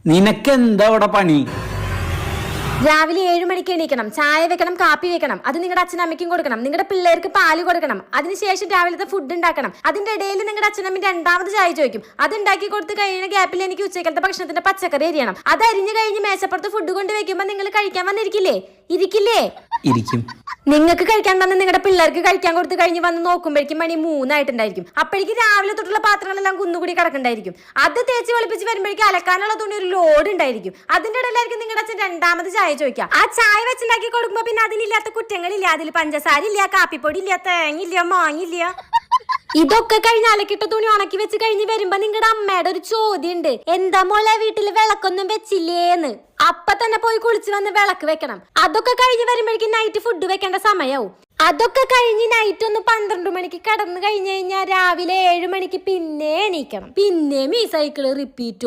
നിനക്കെന്താ അവിടെ പണി? രാവിലെ 7 മണിക്ക് എണീക്കണം, ചായ വെക്കണം, കാപ്പി വെക്കണം, അത് നിങ്ങളുടെ അച്ഛനും അമ്മയ്ക്കും കൊടുക്കണം, നിങ്ങളുടെ പിള്ളേർക്ക് പാല് കൊടുക്കണം, അതിനുശേഷം രാവിലത്തെ ഫുഡ് ഉണ്ടാക്കണം. അതിന്റെ ഇടയിൽ നിങ്ങളുടെ അച്ഛനമ്മ രണ്ടാമത് ചായ ചോദിക്കും. അത് ഉണ്ടാക്കി കൊടുത്ത് കഴിയുന്ന ഗ്യാപ്പിൽ എനിക്ക് ഉച്ചക്കലത്തെ ഭക്ഷണത്തിന്റെ പച്ചക്കറി അരിയണം. അത് അരിഞ്ഞു കഴിഞ്ഞ് മേശപ്പുറത്ത് ഫുഡ് കൊണ്ട് വെക്കുമ്പോൾ നിങ്ങൾ കഴിക്കാൻ വന്നിരിക്കില്ലേ? ഇരിക്കും. നിങ്ങൾക്ക് കഴിക്കാൻ തന്നെ നിങ്ങളുടെ പിള്ളേർക്ക് കഴിക്കാൻ കൊടുത്ത് കഴിഞ്ഞ് വന്ന് നോക്കുമ്പോഴേക്കും മണി 3 ആയിട്ടുണ്ടായിരിക്കും. അപ്പോഴേക്കും രാവിലെ തൊട്ടുള്ള പാത്രങ്ങളെല്ലാം കുന്നുകൂടി കിടക്കണ്ടായിരിക്കും. അത് തേച്ച് വെളുപ്പിച്ച് വരുമ്പോഴേക്കും അലക്കാനുള്ള തുണി ഒരു ലോഡ് ഉണ്ടായിരിക്കും. അതിന്റെ ഇടയിലായിരിക്കും നിങ്ങളുടെ അച്ഛൻ രണ്ടാമത് ചായ ചോദിക്കാം. ആ ചായ വെച്ചുണ്ടാക്കി കൊടുക്കുമ്പോ പിന്നെ അതിലില്ലാത്ത കുറ്റങ്ങളില്ല. അതിൽ പഞ്ചസാര ഇല്ല, കാപ്പിപ്പൊടി ഇല്ല, തേങ്ങില്ല, മാങ്ങില്ല. ഇതൊക്കെ കഴിഞ്ഞ് അലക്കിട്ട തുണി ഉണക്കി വെച്ച് കഴിഞ്ഞ് വരുമ്പോ നിങ്ങളുടെ അമ്മയുടെ ഒരു ചോദ്യം ഉണ്ട്, എന്താ മോളെ വീട്ടില് വിളക്കൊന്നും വെച്ചില്ലേന്ന്. അപ്പൊ തന്നെ പോയി കുളിച്ച് വന്ന് വിളക്ക് വെക്കണം. അതൊക്കെ കഴിഞ്ഞ് വരുമ്പോഴേക്കും നൈറ്റ് ഫുഡ് വെക്കേണ്ട സമയവും. അതൊക്കെ കഴിഞ്ഞ് നൈറ്റ് ഒന്ന് 12 മണിക്ക് കടന്നു കഴിഞ്ഞു കഴിഞ്ഞാൽ രാവിലെ 7 മണിക്ക് പിന്നെ എണീക്കണം. പിന്നെയും ഈ സൈക്കിള് റിപ്പീറ്റ്